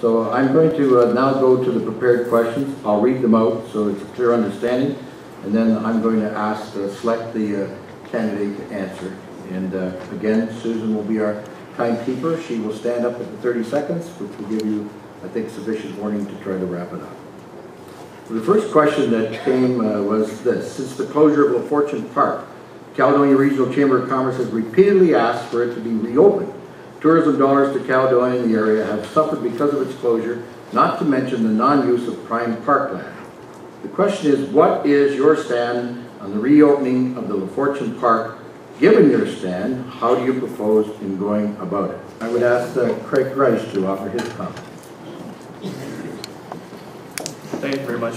So I'm going to now go to the prepared questions. I'll read them out so it's a clear understanding, and then I'm going to select the candidate to answer. And again, Susan will be our timekeeper. She will stand up at the 30 seconds, which will give you, I think, sufficient warning to try to wrap it up. The first question that came was this: since the closure of La Fortune Park, Caledonia Regional Chamber of Commerce has repeatedly asked for it to be reopened. Tourism dollars to Caledonia and the area have suffered because of its closure, not to mention the non-use of prime parkland. The question is, what is your stand on the reopening of the La Fortune Park? Given your stand, how do you propose in going about it? I would ask Craig Grice to offer his comments. Thank you very much.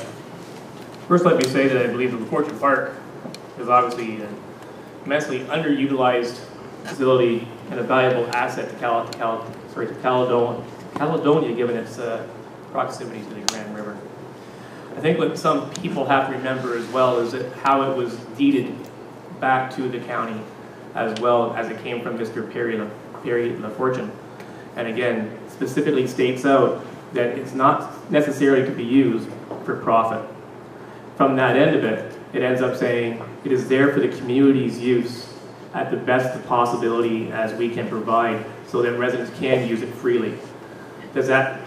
First, let me say that I believe the La Fortune Park is obviously an immensely underutilized facility and a valuable asset to Caledonia, given its proximity to the Grand River. I think what some people have to remember as well is that how it was deeded back to the county, as well as it came from Mr. Perry La Fortune. And again, specifically states out that it's not necessarily to be used for profit. From that end of it, it ends up saying it is there for the community's use at the best possibility as we can provide, so that residents can use it freely. Does that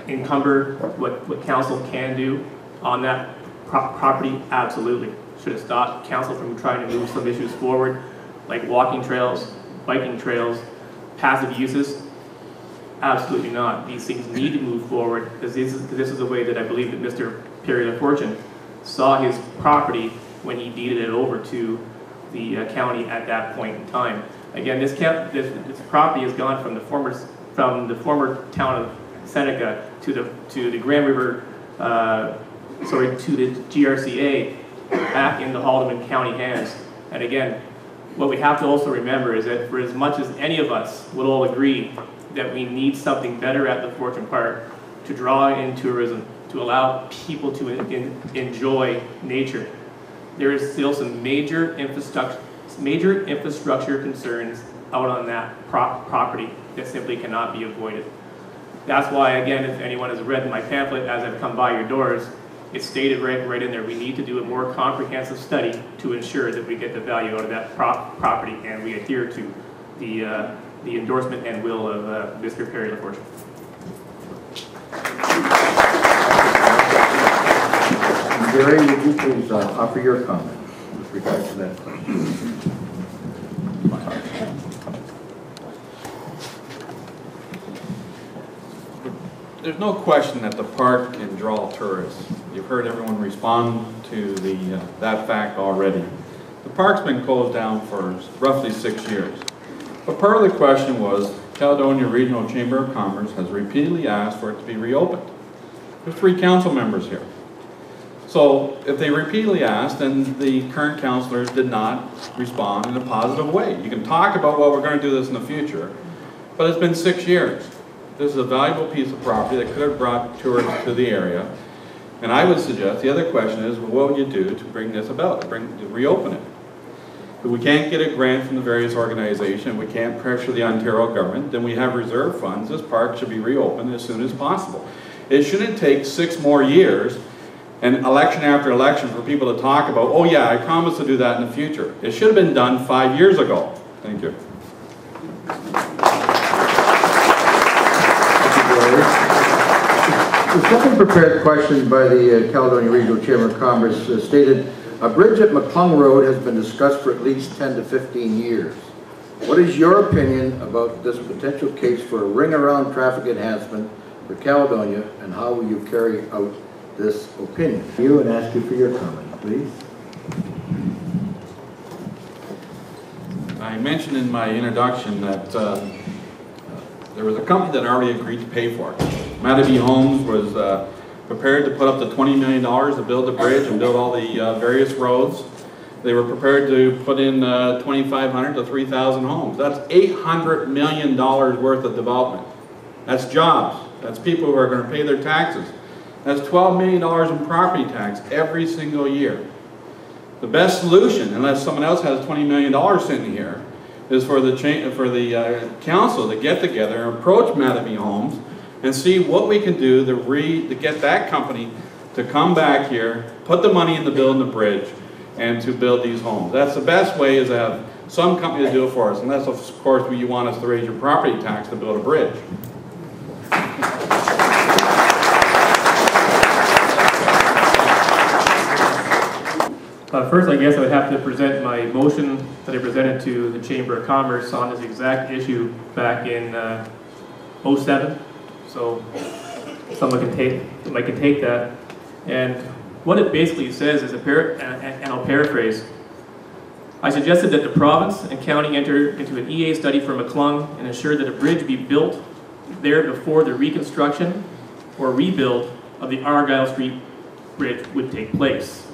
encumber what council can do on that property? Absolutely. Should it stop council from trying to move some issues forward, like walking trails, biking trails, passive uses? Absolutely not. These things need to move forward, because this is the way that I believe that Mr. Perry La Fortune saw his property when he deeded it over to the county at that point in time. Again, this property has gone from the former town of Seneca to the Grand River, to the GRCA, back into Haldimand County hands. And again, what we have to also remember is that for as much as any of us would all agree that we need something better at the Fortune Park to draw in tourism, to allow people to enjoy nature, there is still some major infrastructure concerns out on that property that simply cannot be avoided. That's why, again, if anyone has read my pamphlet as I've come by your doors, it's stated right in there, we need to do a more comprehensive study to ensure that we get the value out of that property, and we adhere to the endorsement and will of Mr. Perry La Fortune. Gary, would you please offer your comment with regard to that question? There's no question that the park can draw tourists. You've heard everyone respond to that fact already. The park's been closed down for roughly 6 years. But part of the question was, Caledonia Regional Chamber of Commerce has repeatedly asked for it to be reopened. There's 3 council members here. So if they repeatedly asked, then the current councillors did not respond in a positive way. You can talk about, well, we're going to do this in the future, but it's been 6 years. This is a valuable piece of property that could have brought tourists to the area. And I would suggest, the other question is, well, what would you do to bring this about, to reopen it? If we can't get a grant from the various organizations, we can't pressure the Ontario government, then we have reserve funds. This park should be reopened as soon as possible. It shouldn't take 6 more years and election after election for people to talk about, oh yeah, I promised to do that in the future. It should have been done 5 years ago. Thank you. The second prepared question by the Caledonia Regional Chamber of Commerce stated, a bridge at McClung Road has been discussed for at least 10 to 15 years. What is your opinion about this potential case for a ring-around traffic enhancement for Caledonia, and how will you carry out this opinion? You, and ask you for your comment, please. I mentioned in my introduction that there was a company that already agreed to pay for it. Mataby Homes was prepared to put up the $20 million to build the bridge and build all the various roads. They were prepared to put in 2,500 to 3,000 homes. That's $800 million worth of development. That's jobs. That's people who are going to pay their taxes. That's $12 million in property tax every single year. The best solution, unless someone else has $20 million sitting here, is for the council to get together and approach Mataby Homes and see what we can do to get that company to come back here, put the money in the building the bridge, and to build these homes. That's the best way, is to have some company to do it for us, unless of course you want us to raise your property tax to build a bridge. First, I guess I would have to present my motion that I presented to the Chamber of Commerce on this exact issue back in '07. So someone can take that. And what it basically says is, and I'll paraphrase, I suggested that the province and county enter into an EA study for McClung and ensure that a bridge be built there before the reconstruction or rebuild of the Argyle Street Bridge would take place.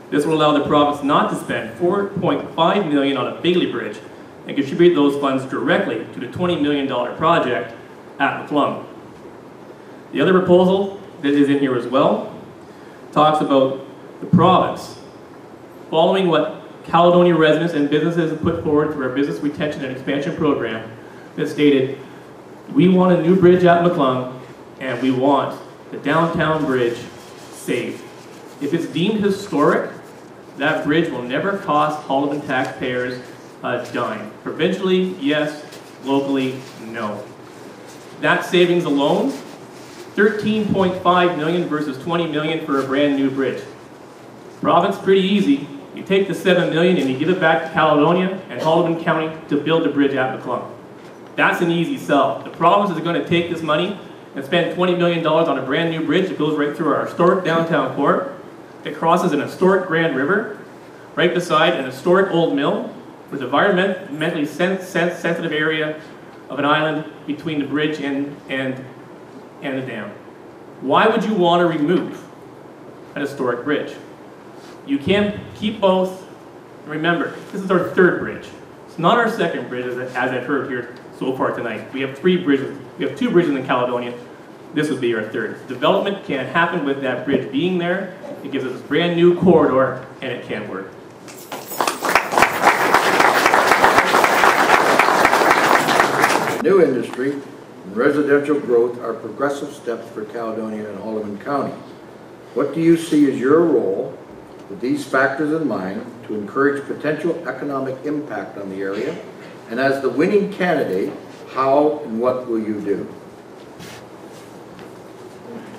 This will allow the province not to spend $4.5 million on a Bailey Bridge and contribute those funds directly to the $20 million project at McClung. The other proposal that is in here as well talks about the province following what Caledonia residents and businesses have put forward through our business retention and expansion program that stated, we want a new bridge at McClung and we want the downtown bridge saved. If it's deemed historic, that bridge will never cost Haldimand taxpayers a dime. Provincially, yes. Locally, no. That savings alone, $13.5 million versus $20 million for a brand new bridge. Province, pretty easy. You take the $7 million and you give it back to Caledonia and Haldimand County to build the bridge at McClung. That's an easy sell. The province is going to take this money and spend $20 million on a brand new bridge that goes right through our historic downtown core. It crosses an historic Grand River, right beside an historic old mill, with an environmentally sensitive area of an island between the bridge and the dam. Why would you want to remove an historic bridge? You can't keep both. Remember, this is our third bridge. It's not our second bridge, as I've heard here so far tonight. We have 3 bridges. We have 2 bridges in Caledonia. This would be our third. Development can't happen with that bridge being there. It gives us a brand new corridor, and it can't work. New industry and residential growth are progressive steps for Caledonia and Haldimand County. What do you see as your role, with these factors in mind, to encourage potential economic impact on the area? And as the winning candidate, how and what will you do?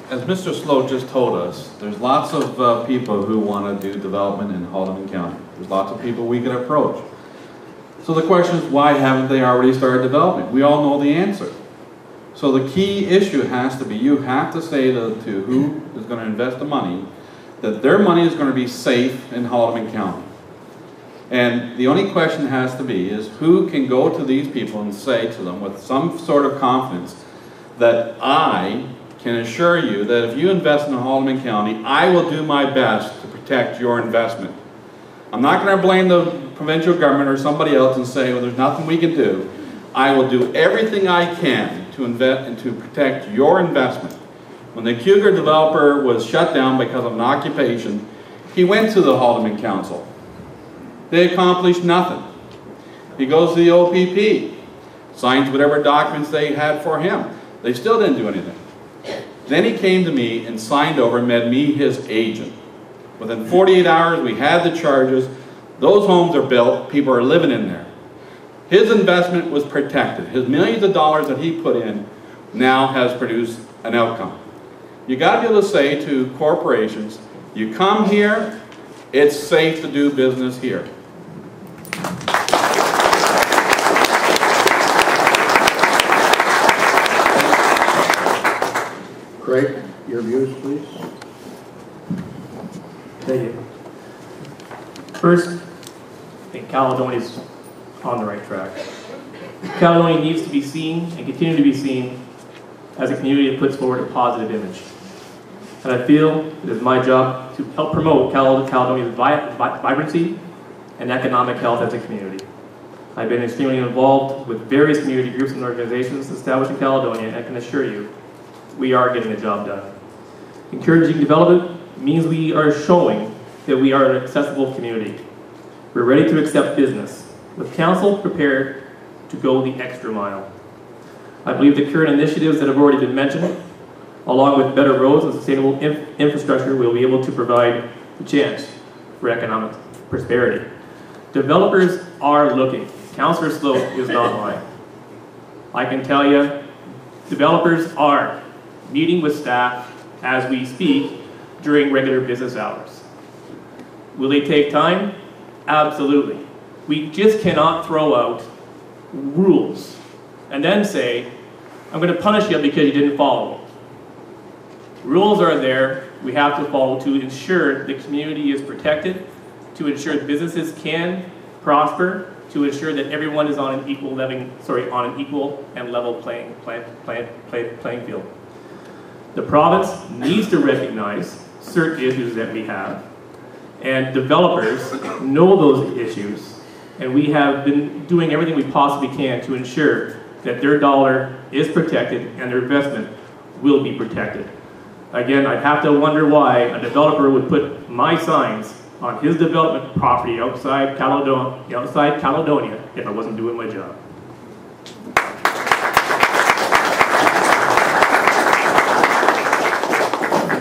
As Mr. Sloat just told us, there's lots of people who want to do development in Haldimand County. There's lots of people we can approach. So the question is, why haven't they already started developing? We all know the answer. So the key issue has to be, you have to say to who is going to invest the money, that their money is going to be safe in Haldimand County. And the only question has to be is, who can go to these people and say to them with some sort of confidence that I can assure you that if you invest in Haldimand County, I will do my best to protect your investment. I'm not going to blame the provincial government or somebody else and say, well, there's nothing we can do. I will do everything I can to invest and to protect your investment. When the Cougar developer was shut down because of an occupation, he went to the Haldimand Council. They accomplished nothing. He goes to the OPP, signs whatever documents they had for him. They still didn't do anything. Then he came to me and signed over and made me his agent. Within 48 hours, we had the charges. Those homes are built. People are living in there. His investment was protected. His millions of dollars that he put in now has produced an outcome. You got to be able to say to corporations, you come here, it's safe to do business here. Craig, your views, please. Thank you. First, I think Caledonia's on the right track. Caledonia needs to be seen and continue to be seen as a community that puts forward a positive image. And I feel it is my job to help promote Caledonia's vibrancy and economic health as a community. I've been extremely involved with various community groups and organizations established in Caledonia, and I can assure you, we are getting the job done. Encouraging development means we are showing that we are an accessible community. We're ready to accept business, with council prepared to go the extra mile. I believe the current initiatives that have already been mentioned, along with better roads and sustainable infrastructure, will be able to provide a chance for economic prosperity. Developers are looking. Councillor Sloat is not lying. I can tell you, developers are meeting with staff as we speak during regular business hours. Will they take time? Absolutely. We just cannot throw out rules and then say, I'm going to punish you because you didn't follow them. Rules are there, we have to follow to ensure the community is protected, to ensure businesses can prosper, to ensure that everyone is on an equal and level playing field. The province needs to recognize certain issues that we have, and developers know those issues, and we have been doing everything we possibly can to ensure that their dollar is protected and their investment will be protected. Again, I'd have to wonder why a developer would put my signs on his development property outside Caledonia if I wasn't doing my job.